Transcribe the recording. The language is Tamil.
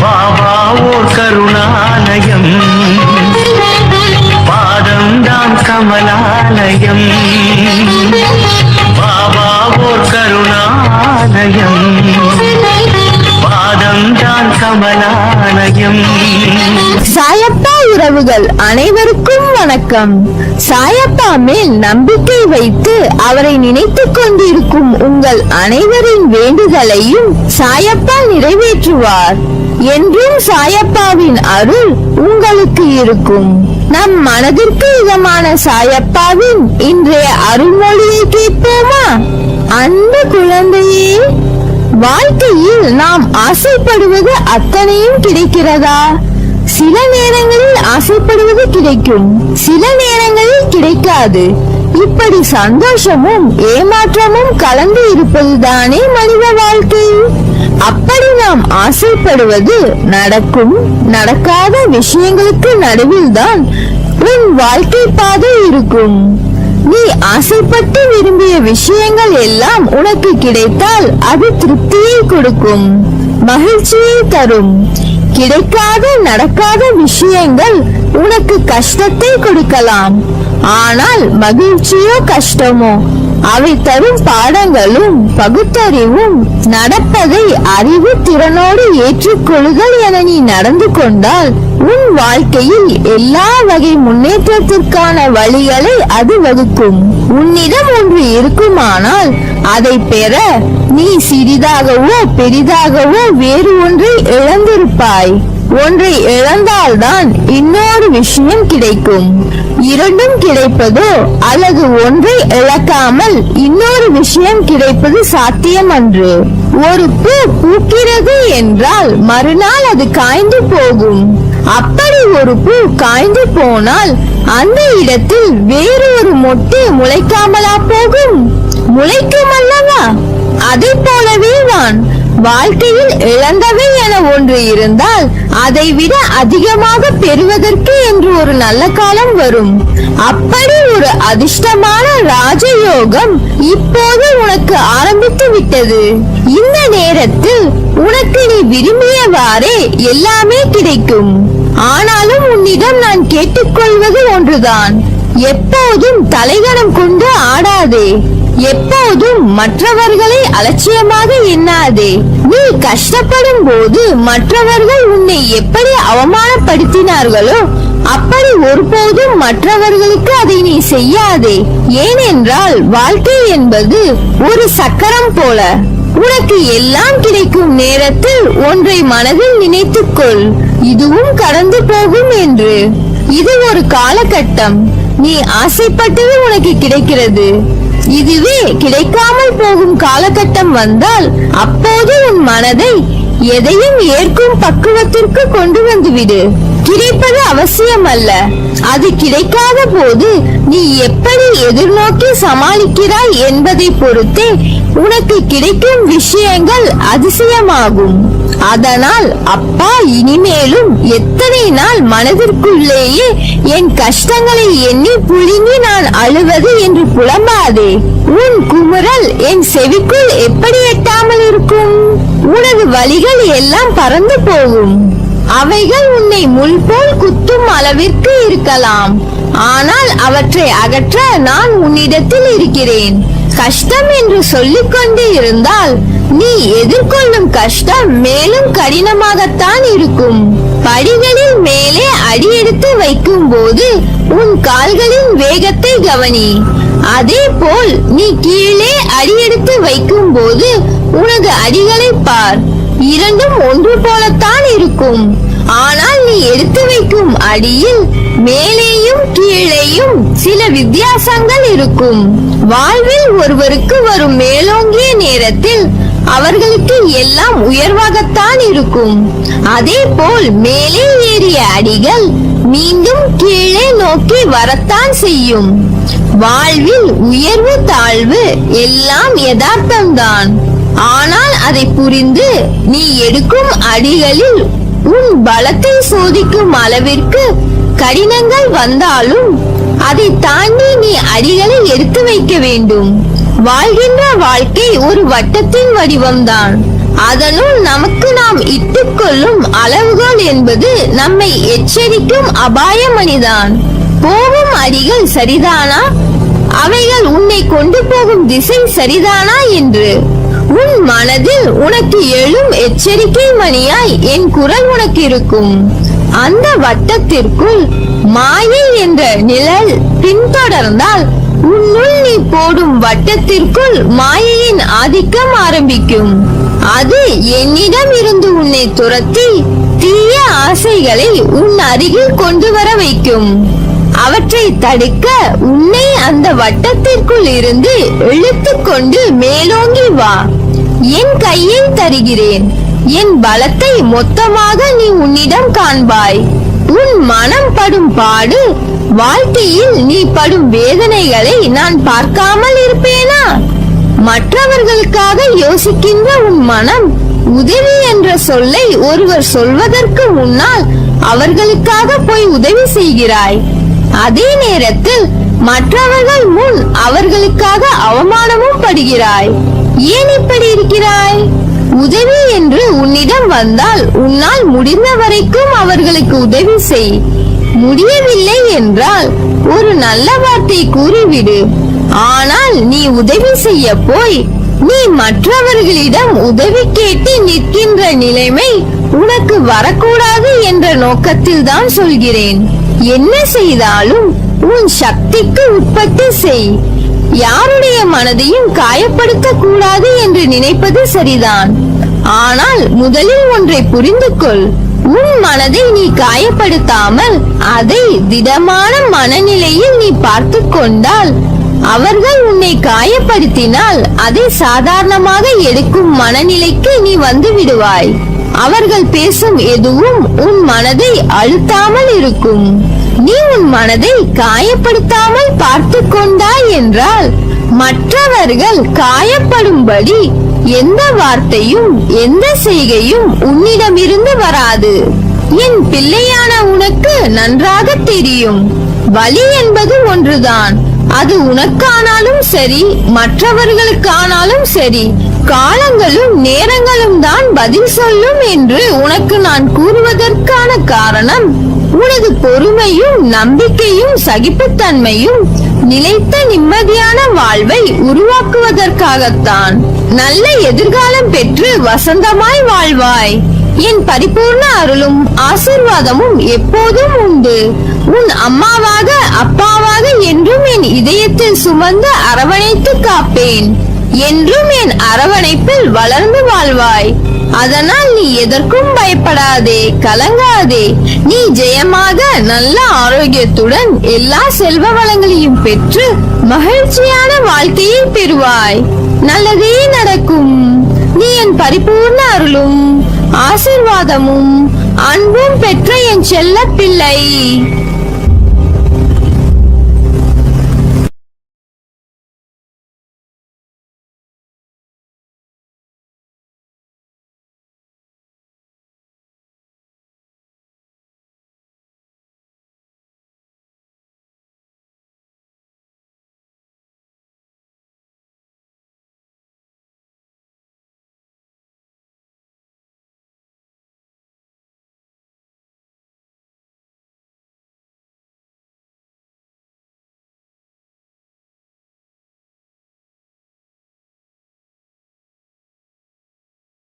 பாபா ஓர் கருணாலயம், பாதம்தான் கமலாலயம். பாபா ஓர் கருணாலயம், பாதம்தான் கமலாலயம். சாயப்பா உறவுகள் அனைவருக்கும் வணக்கம். சாயப்பா மேல் நம்பிக்கை வைத்து அவரை நினைத்துக் கொண்டிருக்கும் உங்கள் அனைவரின் வேண்டுதலையும் சாயப்பா நிறைவேற்றுவார். என்றும் சாயப்பாவின் அருள் உங்களுக்கு இருக்கும். நம் மனதிற்கு இதமான சாயப்பாவின் இன்றைய அருள்மொழியை கேட்போமா? அன்பு குழந்தையே, வாழ்க்கையில் நாம் ஆசைப்படுவது அத்தனையும் கிடைக்கிறதா? சில நேரங்களில் ஆசைப்படுவது கிடைக்கும், சில நேரங்களில் கிடைக்காது. இப்படி சந்தோஷமும் ஏமாற்றமும் கலந்து இருப்பதுதானே மனித வாழ்க்கை. அப்படி நாம் ஆசைப்படுவது நடக்கும் நடக்காத விஷயங்களுக்கு நடுவில் தான் உன் வாழ்க்கை பாதை இருக்கும். நீ ஆசைப்பட்டு விரும்பிய விஷயங்கள் எல்லாம் உனக்கு கிடைத்தால் அது திருப்தியை கொடுக்கும், மகிழ்ச்சியை தரும். கிடைக்காத நடக்காத விஷயங்கள் உனக்கு கஷ்டத்தை கொடுக்கலாம். ஆனால் மகிழ்ச்சியோ கஷ்டமோ அவை தரும் பாடங்களும் பகுத்தறிவும் நடப்பதை அறிவு திறனோடு ஏற்றுக்கொள்ளுதல் என நீ நடந்து கொண்டால் உன் வாழ்க்கையில் எல்லா வகை முன்னேற்றத்திற்கான வழிகளை அது வகுக்கும். உன்னிடம் ஒன்று இருக்குமானால் அதை பெற நீ சிறிதாகவோ பெரிதாகவோ வேறு ஒன்றை இழந்திருப்பாய். ஒன்றை இழந்தால்தான் இன்னொரு விஷயம் கிடைக்கும். இரண்டும் கிடைப்பதோ அல்லது ஒன்றை இழக்காமல் இன்னொரு விஷயம் கிடைப்பது சாத்தியமன்று. ஒரு பூ பூக்கிறது என்றால் மறுநாள் அது காய்ந்து போகும். அப்படி ஒரு பூ காய்ந்து போனால் அந்த இடத்தில் வேறு ஒரு மொட்டு முளைக்காமலா போகும்? முளைக்கும் அல்லவா? அதை போலவே தான் வாழ்க்கையில் இழந்தவை என ஒன்று இருந்தால் அதை விட அதிகமாக பெறுவதற்கு என்று ஒரு நல்ல காலம் வரும். அப்படி ஒரு அதிர்ஷ்டமான ராஜயோகம் இப்போது உனக்கு ஆரம்பித்து விட்டது. இந்த நேரத்தில் உனக்கு நீ விரும்பியவாறே எல்லாமே கிடைக்கும். ஆனாலும் உன்னிடம் நான் கேட்டுக்கொள்வது ஒன்றுதான். எப்போதும் தலைகணம் கொண்டு ஆடாதே. எப்போதும் மற்றவர்களை அலட்சியமாக எண்ணாதே. நீ கஷ்டப்படும் போது மற்றவர்கள் உன்னை எப்படி அவமானப்படுத்தினார்களோ அப்படி ஒருபோதும் மற்றவர்களுக்கு அதை நீ செய்யாதே. ஏனென்றால் வாழ்க்கை என்பது ஒரு சக்கரம் போல. உனக்கு எல்லாம் கிடைக்கும் நேரத்தில் ஒன்றை மனதில் நினைத்துக்கொள், இதுவும் கடந்து போகும் என்று. இது ஒரு காலகட்டம். நீ ஆசைப்பட்டது உனக்கு கிடைக்கிறது. இதுவே கிடைக்காமல் போகும் காலகட்டம் வந்தால் அப்போது உன் மனதை எதையும் ஏற்கும் பக்குவத்திற்கு கொண்டு வந்துவிடு. கிடைப்பது அவசியம் அல்ல. அது கிடைக்காத போது நீ எப்படி எதிர்நோக்கி சமாளிக்கிறாய் என்பதை பொறுத்தே உனக்கு கிடைக்கும் விஷயங்கள் அதிசயமாகும். அதனால் அப்பா, இனிமேலும் எத்தனை நாள் மனதிற்குள்ளேயே என் கஷ்டங்களை எண்ணி புழுங்கி நான் அழுவது என்று புலம்பாதே. உன் குமுறல் என் செவிக்குள் எப்படி எட்டாமல் இருக்கும்? உனது வலிகள் எல்லாம் பறந்து போகும். அவைகள் உன்னை முள் போல் குத்தும் அளவிற்கு இருக்கலாம். ஆனால் அவற்றை அகற்ற நான் உன்னிடத்தில் இருக்கிறேன். கஷ்டம் என்று சொல்லிக் கொண்டு இருந்தால் நீ எதிர்கொள்ளும் கஷ்டம் மேலும் கடினமாகத்தான் இருக்கும். படிகளில் மேலே அடியெடுத்து வைக்கும் போது உன் கால்களின் வேகத்தை கவனி. அதே போல் நீ கீழே அடியெடுத்து வைக்கும் போது உனது அடிகளை பார். இரண்டும் ஒன்று போலத்தான் இருக்கும். ஆனால் நீ எடுத்து வைக்கும் அடியில் மேலேயும் கீழேயும் சில வித்தியாசங்கள் இருக்கும். வாழ்வில் ஒருவருக்கு வரும் மேலோங்கிய நேரத்தில் அவர்களுக்கு எல்லாம் உயர்வாகத்தான் இருக்கும். அதே போல் மேலே ஏறிய அடிகள் மீண்டும் கீழே நோக்கி வரத்தான் செய்யும். வாழ்வில் உயர்வு தாழ்வு எல்லாம் யதார்த்தம்தான். ஆனால் அதை புரிந்து நீ எடுக்கும் அடிகளில் உன் பலத்தை சோதிக்கும் அளவிற்கு கடினங்கள் வந்தாலும் அதை தாண்டி நீ அடிகளை எடுத்து வைக்க வேண்டும். வாழ்கின்ற வாழ்க்கை ஒரு வட்டத்தின் வடிவம்தான். அதனுள் நமக்கு நாம் இட்டுக்கொள்ளும் அளவுகோல் என்பது நம்மை எச்சரிக்கும் அபாயமணிதான். போகும் அடிகள் சரிதானா, அவைகள் உன்னை கொண்டு போகும் திசை சரிதானா என்று உன் மனதில் உனக்கு எழும் எச்சரிக்கை மணியாய் என் குரல் உனக்கு இருக்கும். அந்த வட்டத்திற்குள் மாயை என்ற நிழல் பின்தொடர்ந்தால் உன்னுள் நீ போடும் வட்டத்திற்குள் மாயையின் ஆதிக்கம் ஆரம்பிக்கும். அது என்னிடம் இருந்து உன்னை துரத்தி தீய ஆசைகளை உன் அருகில் கொண்டு வர வைக்கும். அவற்றை தடுக்க உன்னை அந்த வட்டத்திற்குள் இருந்து இழுத்துக் கொண்டு மேலோங்கி வா. என் கையை தருகிறேன். என் பலத்தை மொத்தமாக நீ உன்னிடம் காண்பாய். உன் மனம் படும் பாடு, வாழ்க்கையில் நீ படும் வேதனைகளை நான் பார்க்காமல் இருப்பேனா? மற்றவர்களுக்காக யோசிக்கின்ற உன் மனம் உதவி என்ற சொல்லை ஒருவர் சொல்வதற்கு முன்னால் அவர்களுக்காக போய் உதவி செய்கிறாய். அதே நேரத்தில் மற்றவர்கள் முன் அவர்களுக்காக அவமானமும் படுகிறாய். ஏன் இப்படி இருக்கிறாய்? உதவி என்று உன்னிடம் வந்தால் உன்னால் முடிந்த வரைக்கும் அவர்களுக்கு உதவி செய். முடியவில்லை என்றால் ஒரு நல்ல வார்த்தை கூறிவிடு. ஆனால் நீ உதவி செய்ய போய் நீ மற்றவர்களிடம் உதவி கேட்டு நிற்கின்ற நிலைமை உனக்கு வரக்கூடாது என்ற நோக்கத்தில் தான் சொல்கிறேன். என்ன செய்தாலும் உன் சக்திக்கு உட்பட்டு செய். யாருடைய மனதையும் காயப்படுத்த கூடாது என்று நினைப்பது சரிதான். ஆனால் முதலில் ஒன்றை புரிந்து கொள். உன் மனதை நீ காயப்படுத்தாமல் அதை திடமான மனநிலையில் நீ பார்த்து கொண்டால், அவர்கள் உன்னை காயப்படுத்தினால் அதை சாதாரணமாக எடுக்கும் மனநிலைக்கு நீ வந்து விடுவாய். அவர்கள் பேசும் எதுவும் உன் மனதை அழுத்தாமல் இருக்கும். நீ உன் மனதை காயப்படுத்தாமல் பார்த்து கொண்டாய் என்றால் மற்றவர்கள் காயப்படும்படி எந்த வார்த்தையும் எந்த செய்கையும் உன்னிடமிருந்து வராது. என் பிள்ளையான உனக்கு நன்றாக தெரியும், வலி என்பது ஒன்றுதான். அது உனக்கானாலும் சரி, மற்றவர்களுக்கானாலும் சரி, காலங்களும் நேரங்களும் தான் பதில் சொல்லும் என்று உனக்கு நான் கூறுவதற்கான காரணம் உனது பொறுமையும் நம்பிக்கையும் சகிப்புத்தன்மையும் நிலைத்த நிம்மதியான வாழ்வை உருவாக்குவதற்காகத்தான். நல்ல எதிர்காலம் பெற்று வசந்தமாய் வாழ்வாய். என் பரிபூர்ண அருளும் ஆசீர்வாதமும் எப்போதும் உண்டு. உன் அம்மாவாக அப்பாவாக என்றும் என் இதயத்தில் சுமந்து அரவணைத்து காப்பேன். என்றும் என் அரவணைப்பில் வளர்ந்து வாழ்வாய். அதனால் நீ எதற்கும் பயப்படாதே, கலங்காதே. நீ ஜெயமாக நல்ல ஆரோக்கியத்துடன் எல்லா செல்வ வளங்களையும் பெற்று மகிழ்ச்சியான வாழ்க்கையை பெறுவாய். நல்லதே நடக்கும். நீ என் பரிபூர்ண அருளும் ஆசீர்வாதமும் அன்பும் பெற்ற என் செல்ல பிள்ளை.